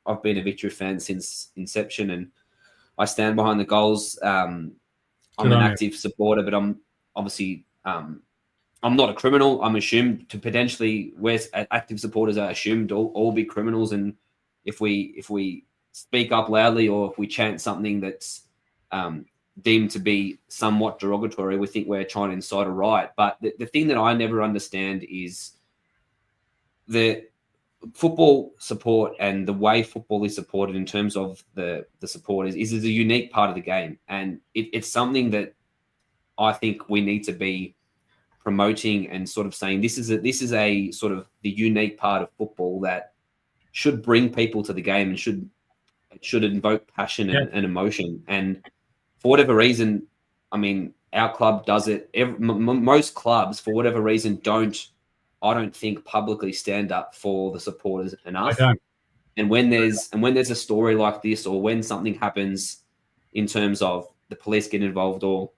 S1: I've been a Victory fan since inception, and I stand behind the goals. I'm an active supporter, but I'm obviously I'm not a criminal. I'm assumed to potentially, where active supporters are assumed all be criminals, and if we speak up loudly, or if we chant something that's deemed to be somewhat derogatory, we think we're trying to incite a riot. But the thing that I never understand is football support and the way football is supported in terms of the supporters is a unique part of the game, and it's something that I think we need to be promoting and sort of saying this is a sort of the unique part of football that should bring people to the game and should invoke passion
S2: Yeah,
S1: and emotion. And for whatever reason, I mean, our club does it. Most clubs, for whatever reason, I don't think publicly stand up for the supporters
S2: I
S1: enough.
S2: don't.
S1: And when there's a story like this, or when something happens in terms of the police get involved, or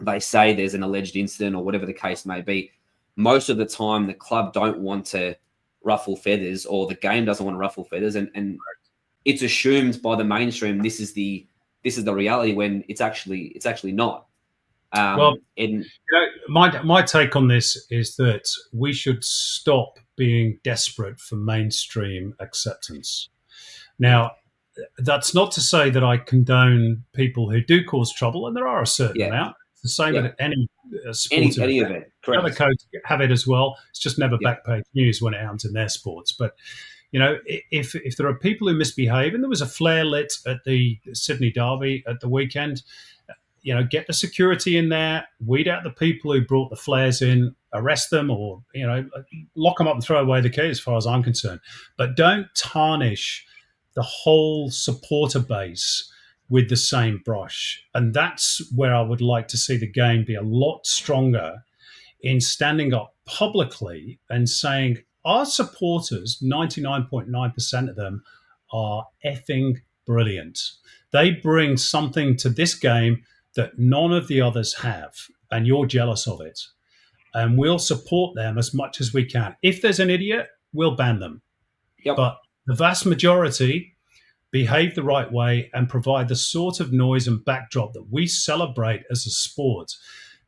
S1: they say there's an alleged incident, or whatever the case may be, most of the time the club don't want to ruffle feathers, or the game doesn't want to ruffle feathers, and it's assumed by the mainstream this is the reality, when it's actually not.
S2: Well,
S1: And
S2: my take on this is that we should stop being desperate for mainstream acceptance. Now, that's not to say that I condone people who do cause trouble, and there are a certain
S1: yeah,
S2: amount. It's the same
S1: yeah,
S2: at any sporting
S1: any
S2: event.
S1: event,
S2: The other
S1: correct?
S2: codes have it as well. It's just never
S1: Yeah,
S2: back page news when it happens in their sports. But if there are people who misbehave, and there was a flare lit at the Sydney Derby at the weekend, get the security in there, weed out the people who brought the flares in, arrest them, or lock them up and throw away the key, as far as I'm concerned. But don't tarnish the whole supporter base with the same brush. And that's where I would like to see the game be a lot stronger in standing up publicly and saying our supporters, 99.9% of them, are effing brilliant. They bring something to this game that none of the others have, and you're jealous of it. And we'll support them as much as we can. If there's an idiot, we'll ban them.
S1: yep,
S2: But the vast majority behave the right way and provide the sort of noise and backdrop that we celebrate as a sport.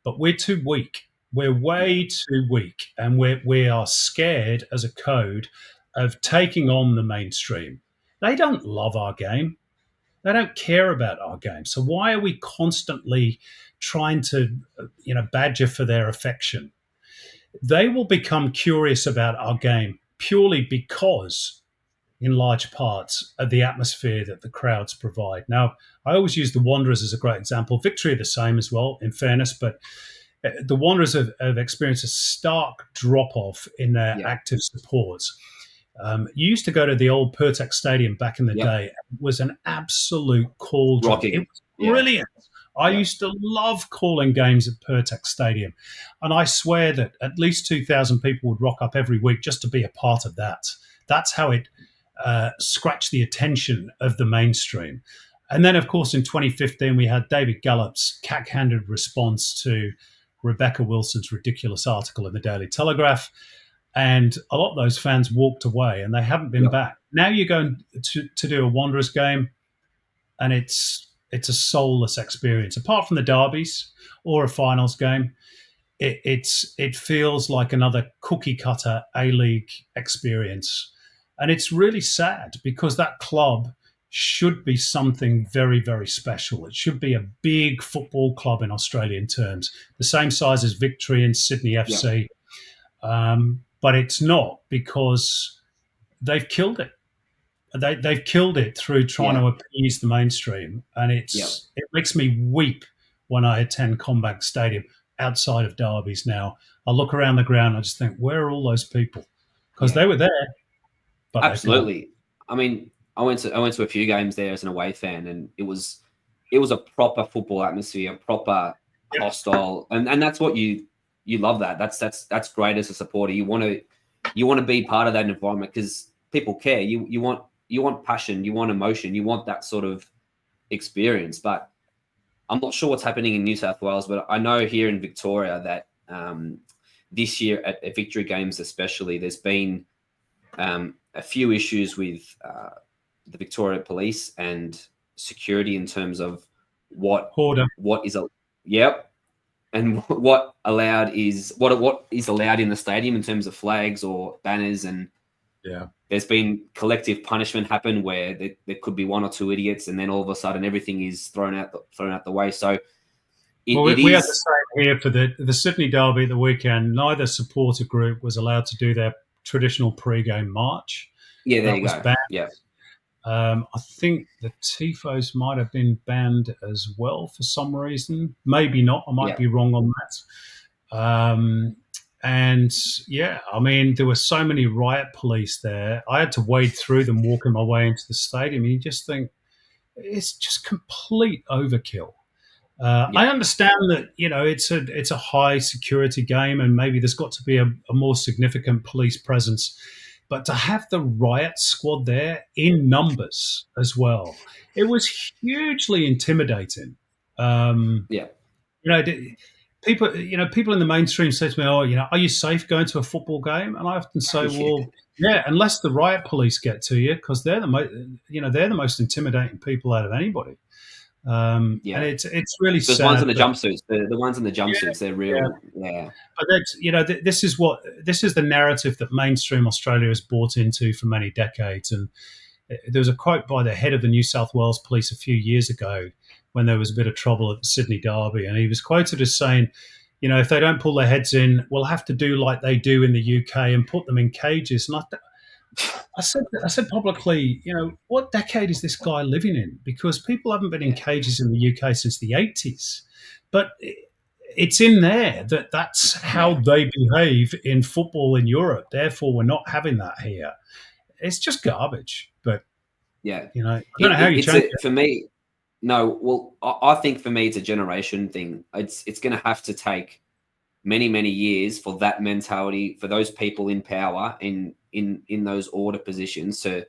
S2: But we're too weak. We're way too weak. And we are scared as a code of taking on the mainstream. They don't love our game. They don't care about our game. So why are we constantly trying to, badger for their affection? They will become curious about our game purely because, in large parts, of the atmosphere that the crowds provide. Now, I always use the Wanderers as a great example. Victory are the same as well, in fairness, but the Wanderers have experienced a stark drop off in their
S1: yeah,
S2: active support. You used to go to the old Pertek Stadium back in the
S1: yep,
S2: day. It was an absolute cauldron. It
S1: rocking,
S2: was
S1: yeah,
S2: brilliant. I
S1: yep,
S2: used to love calling games at Pertek Stadium. And I swear that at least 2,000 people would rock up every week just to be a part of that. That's how it scratched the attention of the mainstream. And then, of course, in 2015, we had David Gallup's cack-handed response to Rebecca Wilson's ridiculous article in the Daily Telegraph. And a lot of those fans walked away and they haven't been
S1: yep,
S2: back. Now you're going to do a Wanderers game, and it's a soulless experience. Apart from the derbies or a finals game, it feels like another cookie cutter A-League experience. And it's really sad because that club should be something very, very special. It should be a big football club in Australian terms, the same size as Victory and Sydney
S1: yep,
S2: FC. But it's not, because they've killed it. They've killed it through trying
S1: yeah,
S2: to appease the mainstream, and
S1: yep,
S2: it makes me weep when I attend Combank Stadium outside of derbies. Now I look around the ground, I just think, where are all those people? Because
S1: yeah.
S2: they were there, but they've gone.
S1: Absolutely. I mean, I went to a few games there as an away fan, and it was a proper football atmosphere, proper
S2: Yep.
S1: hostile, and that's what you love. That's great as a supporter. You want to be part of that environment because people care. You want passion, you want emotion, you want that sort of experience. But I'm not sure what's happening in New South Wales, but I know here in Victoria that this year at Victory games especially, there's been a few issues with the Victoria Police and security in terms of
S2: Hoarder.
S1: what is a yep, and what is allowed in the stadium in terms of flags or banners, and
S2: Yeah.
S1: there's been collective punishment happen where there could be one or two idiots, and then all of a sudden everything is thrown out the way. So
S2: Well,
S1: it
S2: we had the
S1: is
S2: same here for the Sydney Derby at the weekend. Neither supporter group was allowed to do their traditional pre-game march.
S1: Yeah, there
S2: That
S1: you
S2: was
S1: go.
S2: banned.
S1: Yeah,
S2: I think the tifos might have been banned as well for some reason. Maybe not. I might
S1: yeah,
S2: be wrong on that. And yeah, I mean, there were so many riot police there. I had to wade through them walking my way into the stadium. And you just think it's just complete overkill.
S1: yeah,
S2: I understand that it's a high security game, and maybe there's got to be a more significant police presence. But to have the riot squad there in numbers as well, it was hugely intimidating. Um,
S1: yeah.
S2: you know, people in the mainstream say to me, "Oh, are you safe going to a football game?" And I often say,
S1: Yeah,
S2: "Well, yeah, unless the riot police get to you, because they're the most intimidating people out of anybody." And
S1: yeah.
S2: it's really
S1: Those ones in
S2: sad,
S1: the
S2: but
S1: jumpsuits, the ones in the jumpsuits, they're
S2: yeah,
S1: real. Yeah,
S2: but that's this is the narrative that mainstream Australia has bought into for many decades. And there was a quote by the head of the New South Wales Police a few years ago when there was a bit of trouble at the Sydney Derby, and he was quoted as saying, if they don't pull their heads in, we'll have to do like they do in the UK and put them in cages. And I said publicly, what decade is this guy living in? Because people haven't been in
S1: yeah,
S2: cages in the UK since the 80s. But it's in there that's how
S1: yeah,
S2: they behave in football in Europe. Therefore, we're not having that here. It's just garbage. But,
S1: yeah.
S2: I don't know how you
S1: It's
S2: change
S1: a
S2: it.
S1: for me. No, well, I think for me it's a generation thing. It's going to have to take many many years for that mentality, for those people in power in those order positions to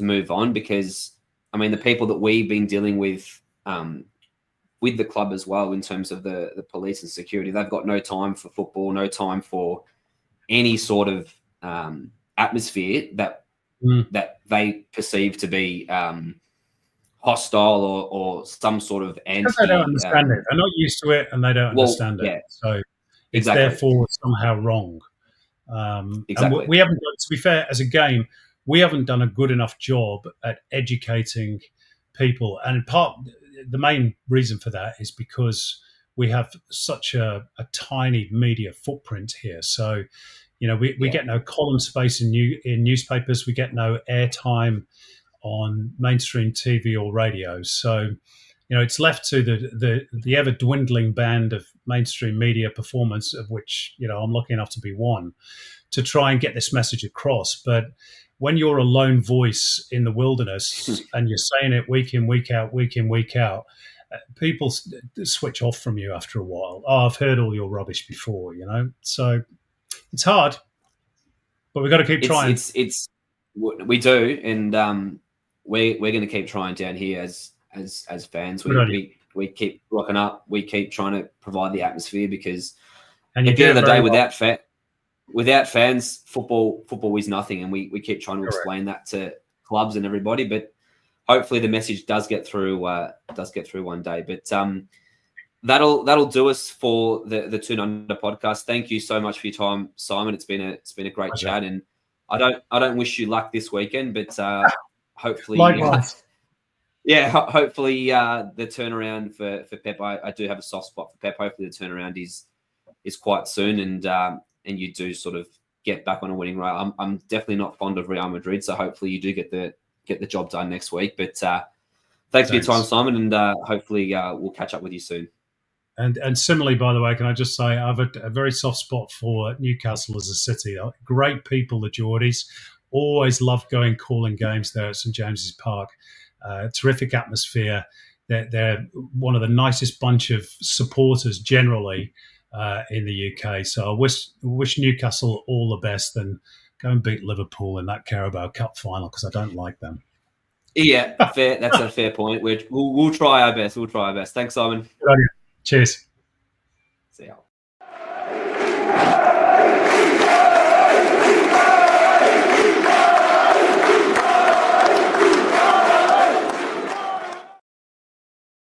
S1: move on. Because I mean, the people that we've been dealing with the club as well, in terms of the police and security, they've got no time for football, no time for any sort of atmosphere
S2: Mm.
S1: that they perceive to be hostile or some sort of
S2: It's because they don't
S1: anti.
S2: understand it. They're not used to it and they don't
S1: Well,
S2: understand it.
S1: yeah,
S2: So it's
S1: exactly,
S2: therefore somehow wrong. And
S1: exactly.
S2: we haven't, to be fair, as a game, we haven't done a good enough job at educating people. And the main reason for that is because we have such a tiny media footprint here. So, we
S1: Yeah,
S2: get no column space in newspapers. We get no airtime on mainstream TV or radio. So, it's left to the ever dwindling band of mainstream media performance, of which I'm lucky enough to be one, to try and get this message across. But when you're a lone voice in the wilderness and you're saying it week in, week out, people switch off from you after a while. Oh, I've heard all your rubbish before, So it's hard, but we've got to keep trying.
S1: it's we do, and we're going to keep trying down here as fans.
S2: Good on you.
S1: We keep rocking up. We keep trying to provide the atmosphere, because
S2: And you
S1: at the
S2: do
S1: end
S2: it
S1: of the day,
S2: very well.
S1: without fans, football is nothing, and we keep trying to
S2: Correct.
S1: explain that to clubs and everybody. But hopefully, the message does get through. Does get through one day. But that'll do us for the Toon Under podcast. Thank you so much for your time, Simon. It's been a great
S2: Pleasure.
S1: chat, and I don't wish you luck this weekend, but hopefully,
S2: Likewise.
S1: yeah, hopefully the turnaround for Pep. I do have a soft spot for Pep. Hopefully, the turnaround is quite soon, and you do sort of get back on a winning road. I'm definitely not fond of Real Madrid, so hopefully you do get the job done next week. But thanks for your time, Simon, and hopefully we'll catch up with you soon.
S2: And similarly, by the way, can I just say I have a very soft spot for Newcastle as a city. Great people, the Geordies. Always loved going calling games there at St James's Park. Terrific atmosphere. They're one of the nicest bunch of supporters generally in the UK. So I wish Newcastle all the best, and go and beat Liverpool in that Carabao Cup final, because I don't like them.
S1: Yeah, fair. That's a fair point. We'll try our best. We'll try our best. Thanks, Simon.
S2: Good on you. Cheers.